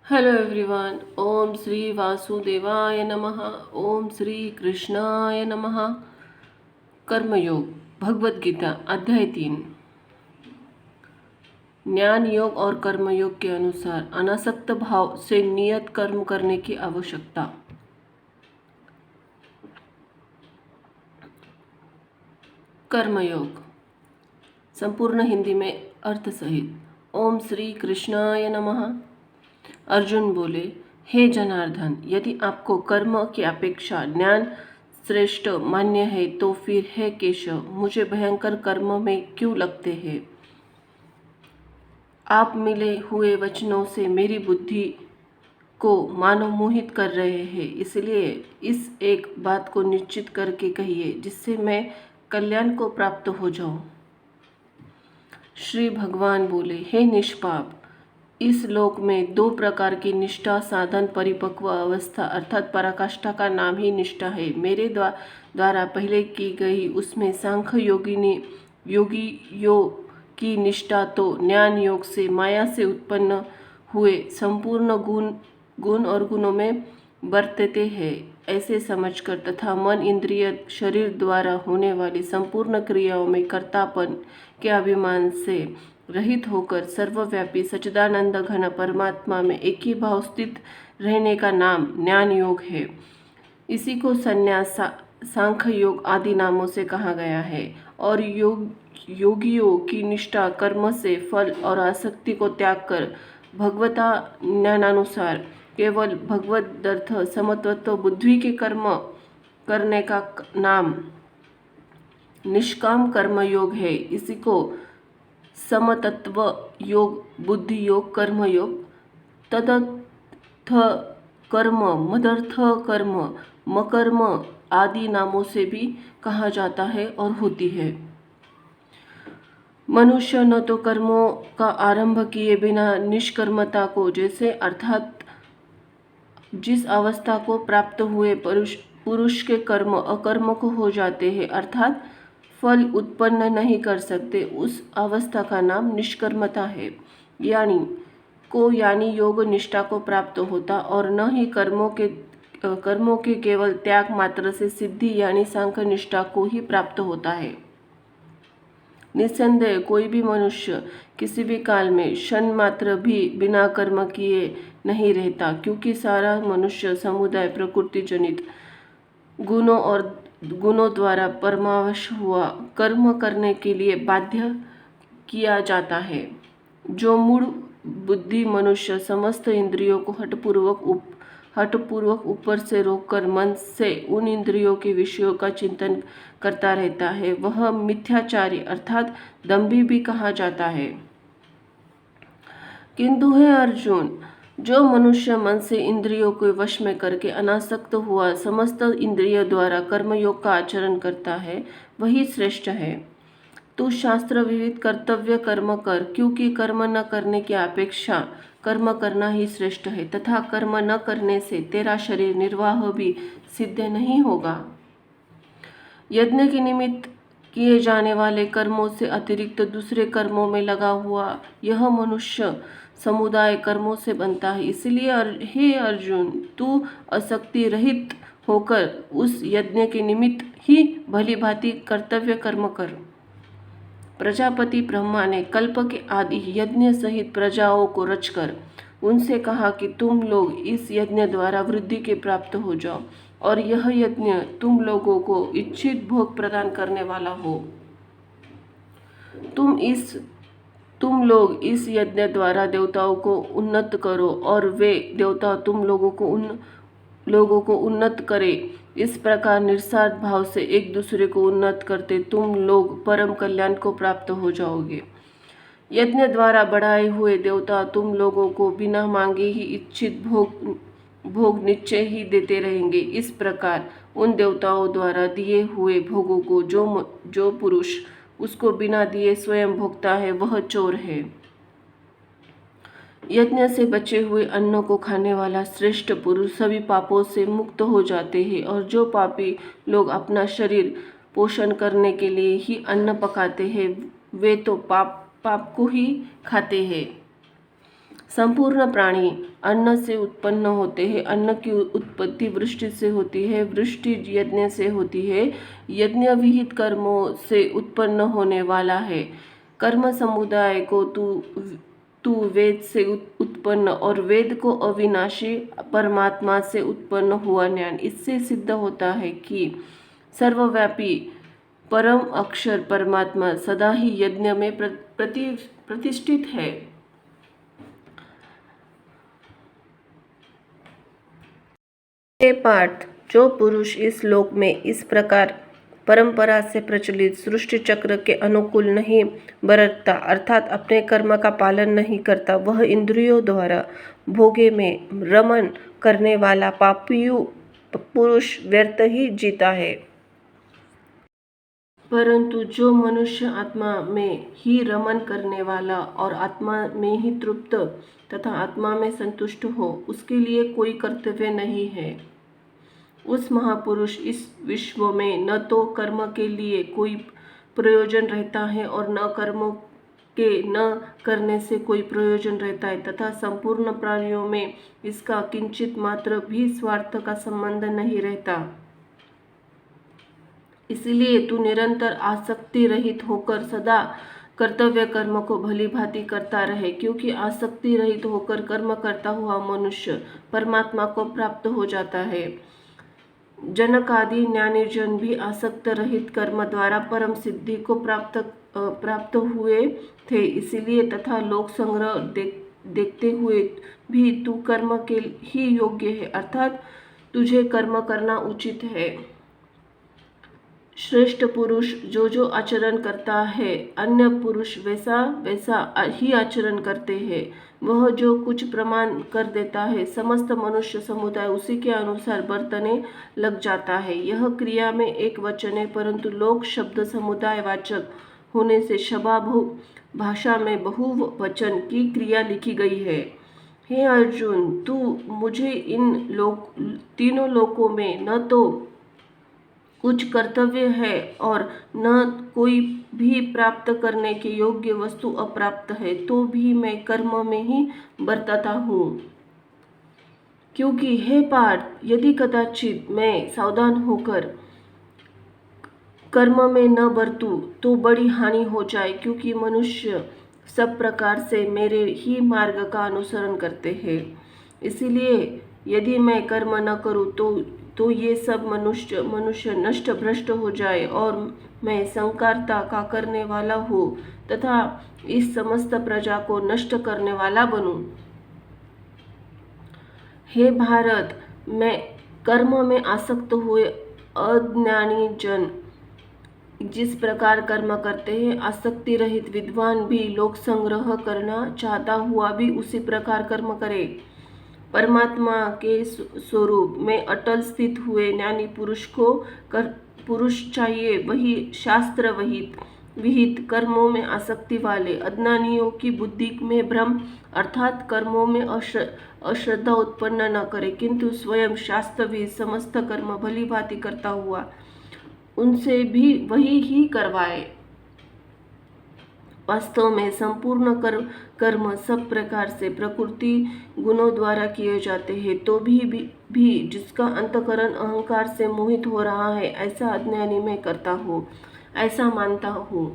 Hello everyone. ओम श्री वासुदेवाय नमः। ओम श्री कृष्णाय नमः। कर्मयोग भगवत गीता अध्याय 3। ज्ञान योग और कर्मयोग के अनुसार अनासक्त भाव से नियत कर्म करने की आवश्यकता। कर्मयोग संपूर्ण हिंदी में अर्थ सहित। ओम श्री कृष्णाय नमः। अर्जुन बोले, हे जनार्दन, यदि आपको कर्म की अपेक्षा ज्ञान श्रेष्ठ मान्य है तो फिर हे केशव, मुझे भयंकर कर्म में क्यों लगते हैं? आप मिले हुए वचनों से मेरी बुद्धि को मानो मोहित कर रहे हैं, इसलिए इस एक बात को निश्चित करके कहिए जिससे मैं कल्याण को प्राप्त हो जाऊं। श्री भगवान बोले, हे निष्पाप, इस लोक में दो प्रकार की निष्ठा साधन परिपक्व अवस्था अर्थात पराकाष्ठा का नाम ही निष्ठा है। मेरे द्वारा पहले की गई उसमें सांख्य योगियों की निष्ठा तो ज्ञान योग से माया से उत्पन्न हुए संपूर्ण गुण और गुणों में बरतते हैं ऐसे समझकर तथा मन इंद्रिय शरीर द्वारा होने वाली संपूर्ण क्रियाओं में कर्तापन के अभिमान से रहित होकर सर्वव्यापी सच्चिदानंद घन परमात्मा में एक ही भाव स्थित रहने का नाम ज्ञान योग है। इसी को संन्यास, सांख्य योग आदि नामों से कहा गया है। और योगियों की निष्ठा कर्म से फल और आसक्ति को त्याग कर भगवता ज्ञानानुसार केवल भगवदर्थ समत्वत्व बुद्धि के कर्म करने का नाम निष्काम कर्म योग है। इसी को समतत्व योग, बुद्धि योग, कर्म योग, तदर्थ कर्म, मदर्थ कर्म, मकर्म आदि नामों से भी कहा जाता है और होती है। मनुष्य न तो कर्मों का आरंभ किए बिना निष्कर्मता को जैसे अर्थात जिस अवस्था को प्राप्त हुए पुरुष के कर्म अकर्मक हो जाते हैं अर्थात फल उत्पन्न नहीं कर सकते, उस अवस्था का नाम निष्कर्मता है। यानी योग निष्ठा को प्राप्त होता और न ही कर्मों के केवल त्याग मात्र से सिद्धि यानी सांख्य निष्ठा को ही प्राप्त होता है। निस्संदेह कोई भी मनुष्य किसी भी काल में क्षण मात्र भी बिना कर्म किए नहीं रहता, क्योंकि सारा मनुष्य समुदाय प्रकृति जनित गुणों द्वारा परमावश हुआ कर्म करने के लिए बाध्य किया जाता है। जो मूढ़ बुद्धि मनुष्य समस्त इंद्रियों को हठपूर्वक ऊपर से रोककर मन से उन इंद्रियों के विषयों का चिंतन करता रहता है, वह मिथ्याचारी अर्थात दंभी भी कहा जाता है। किंतु हे अर्जुन, जो मनुष्य मन से इंद्रियों को वश में करके अनासक्त हुआ समस्त इंद्रिय द्वारा कर्मयोग का आचरण करता है, वही श्रेष्ठ है। तू शास्त्र विहित कर्तव्य कर्म कर, क्योंकि कर्म न करने की अपेक्षा कर्म करना ही श्रेष्ठ है तथा कर्म न करने से तेरा शरीर निर्वाह भी सिद्ध नहीं होगा। यज्ञ के निमित्त किए जाने वाले कर्मों से अतिरिक्त दूसरे कर्मों में लगा हुआ यह मनुष्य समुदाय कर्मों से बनता है। इसलिए हे अर्जुन, तू आसक्ति रहित होकर उस यज्ञ के निमित्त ही भली भांति कर्तव्य कर्म कर। प्रजापति ब्रह्मा ने कल्प के आदि यज्ञ सहित प्रजाओं को रचकर उनसे कहा कि तुम लोग इस यज्ञ द्वारा वृद्धि के प्राप्त हो जाओ और यह यज्ञ तुम लोगों को इच्छित भोग प्रदान करने वाला हो। तुम लोग इस यज्ञ द्वारा देवताओं को उन्नत करो और वे देवता तुम लोगों को उन्नत करें। इस प्रकार निस्वार्थ भाव से एक दूसरे को उन्नत करते तुम लोग परम कल्याण को प्राप्त हो जाओगे। यज्ञ द्वारा बढ़ाए हुए देवता तुम लोगों को बिना मांगे ही इच्छित भोग निश्चय ही देते रहेंगे। इस प्रकार उन देवताओं द्वारा दिए हुए भोगों को जो पुरुष उसको बिना दिए स्वयं भोगता है वह चोर है। यज्ञ से बचे हुए अन्न को खाने वाला श्रेष्ठ पुरुष सभी पापों से मुक्त हो जाते हैं और जो पापी लोग अपना शरीर पोषण करने के लिए ही अन्न पकाते हैं वे तो पाप को ही खाते हैं। संपूर्ण प्राणी अन्न से उत्पन्न होते हैं, अन्न की उत्पत्ति वृष्टि से होती है, वृष्टि यज्ञ से होती है, यज्ञ विहित कर्मों से उत्पन्न होने वाला है। कर्म समुदाय को तू वेद से उत्पन्न और वेद को अविनाशी परमात्मा से उत्पन्न हुआ ज्ञान। इससे सिद्ध होता है कि सर्वव्यापी परम अक्षर परमात्मा सदा ही यज्ञ में प्रतिष्ठित है। हे पार्थ, जो पुरुष इस लोक में इस प्रकार परंपरा से प्रचलित सृष्टि चक्र के अनुकूल नहीं बरतता, अर्थात अपने कर्म का पालन नहीं करता, वह इंद्रियों द्वारा भोगे में रमन करने वाला पापीयु पुरुष व्यर्थ ही जीता है। परंतु जो मनुष्य आत्मा में ही रमन करने वाला और आत्मा में ही तृप्त तथा आत्मा में संतुष्ट हो, उसके लिए कोई कर्तव्य नहीं है। उस महापुरुष इस विश्व में न तो कर्म के लिए कोई प्रयोजन रहता है और न कर्मों के न करने से कोई प्रयोजन रहता है, तथा संपूर्ण प्राणियों में इसका किंचित मात्र भी स्वार्थ का संबंध नहीं रहता। इसलिए तू निरंतर आसक्ति रहित होकर सदा कर्तव्य कर्म को भली भांति करता रहे, क्योंकि आसक्ति रहित होकर कर्म करता हुआ मनुष्य परमात्मा को प्राप्त हो जाता है। जनक आदि ज्ञानी जन भी आसक्त रहित कर्म द्वारा परम सिद्धि को प्राप्त हुए थे। इसलिए तथा लोक संग्रह देखते हुए भी तू कर्म के ही योग्य है, अर्थात तुझे कर्म करना उचित है। श्रेष्ठ पुरुष जो आचरण करता है, अन्य पुरुष वैसा ही आचरण करते हैं। वह जो कुछ प्रमाण कर देता है, समस्त मनुष्य समुदाय उसी के अनुसार बरतने लग जाता है। यह क्रिया में एक वचन है, परंतु लोक शब्द समुदाय वाचक होने से शबाभू भाषा में बहुवचन की क्रिया लिखी गई है। हे अर्जुन, तू मुझे इन तीनों लोकों में न तो कुछ कर्तव्य है और न कोई भी प्राप्त करने के योग्य वस्तु अप्राप्त है, तो भी मैं कर्म में ही बरतता हूँ। क्योंकि हे पार्थ, यदि कदाचित मैं सावधान होकर कर्म में न बरतूं तो बड़ी हानि हो जाए, क्योंकि मनुष्य सब प्रकार से मेरे ही मार्ग का अनुसरण करते हैं। इसीलिए यदि मैं कर्म न करूं तो ये सब मनुष्य नष्ट भ्रष्ट हो जाए और मैं संकारता का करने वाला हो तथा इस समस्त प्रजा को नष्ट करने वाला बनूं। हे भारत, मैं कर्म में आसक्त हुए अज्ञानी जन जिस प्रकार कर्म करते हैं, आसक्ति रहित विद्वान भी लोक संग्रह करना चाहता हुआ भी उसी प्रकार कर्म करे। परमात्मा के स्वरूप में अटल स्थित हुए ज्ञानी पुरुष चाहिए, वही शास्त्र विहित कर्मों में आसक्ति वाले अज्ञानियों की बुद्धि में भ्रम अर्थात कर्मों में अश्रद्धा उत्पन्न न करे, किंतु स्वयं शास्त्र विहित समस्त कर्म भली भांति करता हुआ उनसे भी वही ही करवाए। वास्तव में संपूर्ण कर्म सब प्रकार से प्रकृति गुणों द्वारा किए जाते हैं, तो भी जिसका अंतकरण अहंकार से मोहित हो रहा है, ऐसा अज्ञानी मैं करता हूँ, ऐसा मानता हूँ।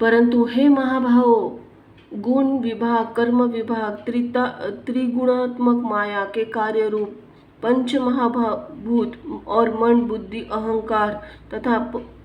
परंतु हे महाभावो, गुण विभाग, कर्म विभाग, त्रिगुणात्मक माया के कार्य रूप पंच महाभूत और मन बुद्धि अहंकार तथा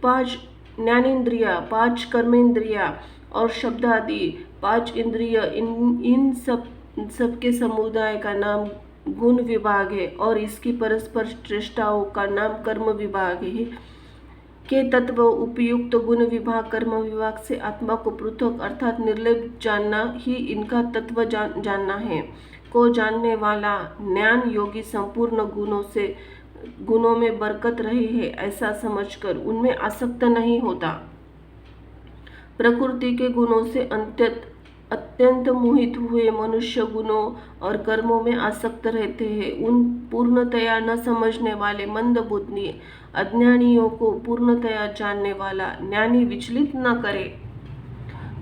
5 ज्ञानेन्द्रिया, 5 कर्मेंद्रिया और शब्द आदि 5 इंद्रिय, इन सब के समुदाय का नाम गुण विभाग है और इसकी परस्पर चेष्टाओं का नाम कर्म विभाग है। के तत्व उपयुक्त गुण विभाग कर्म विभाग से आत्मा को पृथक अर्थात निर्लेप जानना ही इनका तत्व जानना है। को जानने वाला ज्ञान योगी संपूर्ण गुणों में बरकत रहे है ऐसा समझकर उनमें आसक्त नहीं होता। प्रकृति के गुणों से अत्यंत मोहित हुए मनुष्य गुणों और कर्मों में आसक्त रहते हैं। उन पूर्णतया न समझने वाले मंद बुद्धि अज्ञानियों को पूर्णतया जानने वाला ज्ञानी विचलित न करे।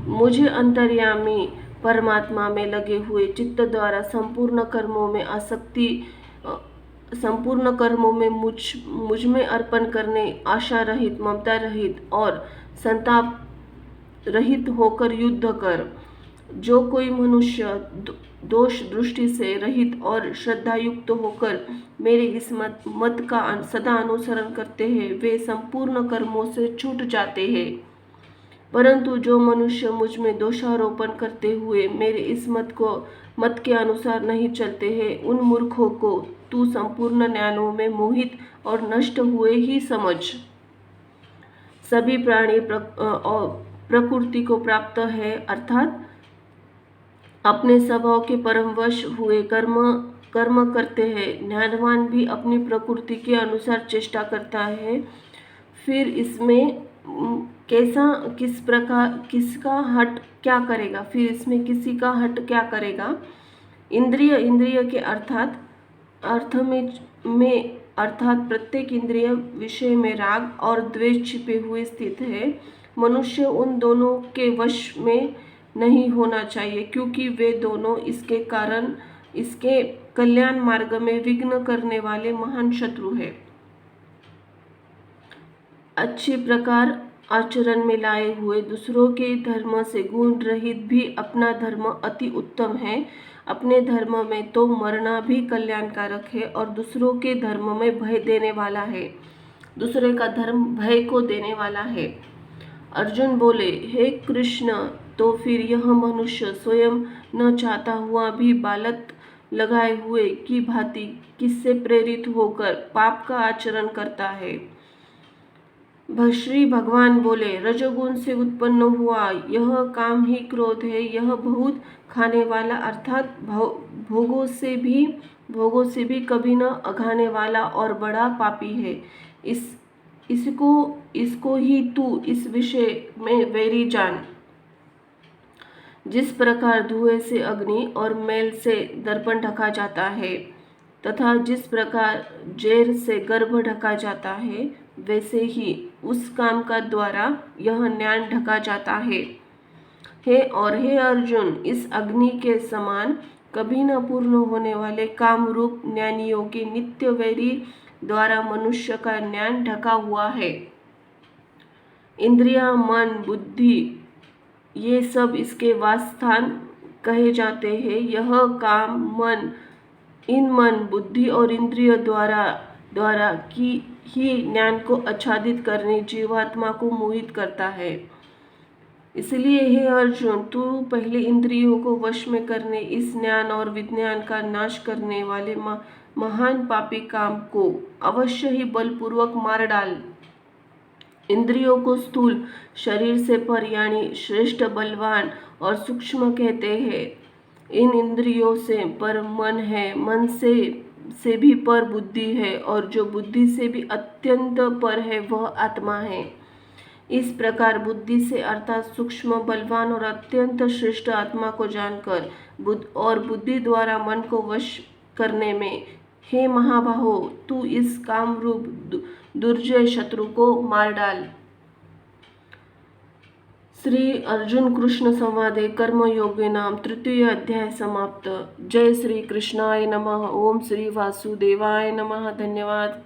मुझे अंतर्यामी परमात्मा में लगे हुए चित्त द्वारा संपूर्ण कर्मों में आसक्ति संपूर्ण कर्मों में मुझ में अर्पण करने, आशा रहित, ममता रहित और संताप रहित होकर युद्ध कर। जो कोई मनुष्य दोष दृष्टि से रहित और श्रद्धा युक्त होकर मेरे इस मत का सदा अनुसरण करते हैं, वे संपूर्ण कर्मों से छूट जाते हैं। परंतु जो मनुष्य मुझ में दोषारोपण करते हुए मेरे इस मत के अनुसार नहीं चलते हैं, उन मूर्खों को तू संपूर्ण ज्ञानों में मोहित और नष्ट हुए ही समझ। सभी प्राणी प्रकृति को प्राप्त है, अर्थात अपने स्वभाव के परमवश हुए कर्म करते हैं। ज्ञानवान भी अपनी प्रकृति के अनुसार चेष्टा करता है, फिर इसमें किसका हट क्या करेगा, फिर इसमें किसी का हट क्या करेगा। इंद्रिय के अर्थात प्रत्येक इंद्रिय विषय में राग और द्वेष छिपे हुए स्थित है। मनुष्य उन दोनों के वश में नहीं होना चाहिए, क्योंकि वे दोनों इसके कल्याण मार्ग में विघ्न करने वाले महान शत्रु है। अच्छी प्रकार आचरण में लाए हुए दूसरों के धर्म से गुण रहित भी अपना धर्म अति उत्तम है। अपने धर्म में तो मरना भी कल्याणकारक है और दूसरों के धर्म में भय देने वाला है। दूसरे का धर्म भय को देने वाला है। अर्जुन बोले, हे कृष्ण, तो फिर यह मनुष्य स्वयं न चाहता हुआ भी बालत लगाए हुए की भांति किससे प्रेरित होकर पाप का आचरण करता है। श्री भगवान बोले, रजोगुण से उत्पन्न हुआ यह काम ही क्रोध है। यह बहुत खाने वाला अर्थात भोगों से भी कभी न अघाने वाला और बड़ा पापी है। इसको ही तू इस विषय में वैरी जान। जिस प्रकार धुएं से अग्नि और मैल से दर्पण ढका जाता है तथा जिस प्रकार जेर से गर्भ ढका जाता है, वैसे ही उस काम का द्वारा यह ज्ञान ढका जाता है। हे अर्जुन, इस अग्नि के समान कभी न पूर्ण होने वाले काम रूप ज्ञानियों के नित्य वैरी द्वारा मनुष्य का ज्ञान ढका हुआ है। इंद्रिया, मन, बुद्धि ये सब इसके वासस्थान कहे जाते हैं। यह काम इन मन, बुद्धि और इंद्रिय द्वारा की ही ज्ञान को आच्छादित करने जीवात्मा को मोहित करता है। इसलिए हे अर्जुन, तू पहले इंद्रियों को वश में करने इस ज्ञान और विज्ञान का नाश करने वाले महान पापी काम को अवश्य ही बलपूर्वक मार डाल। इंद्रियों को स्थूल शरीर से पर यानी श्रेष्ठ, बलवान और सूक्ष्म कहते हैं। इन इंद्रियों से पर मन है, मन से भी पर बुद्धि है और जो बुद्धि से भी अत्यंत पर है वह आत्मा है। इस प्रकार बुद्धि से अर्थात सूक्ष्म, बलवान और अत्यंत श्रेष्ठ आत्मा को जानकर और बुद्धि द्वारा मन को वश करने में, हे महाबाहो, तू इस काम रूप दुर्जय शत्रु को मार डाल। श्री अर्जुन कृष्ण संवादे कर्मयोगे नाम तृतीय अध्याय समाप्त। जय श्री कृष्णाय नमः। ओम श्री वासुदेवाय नमः। धन्यवाद।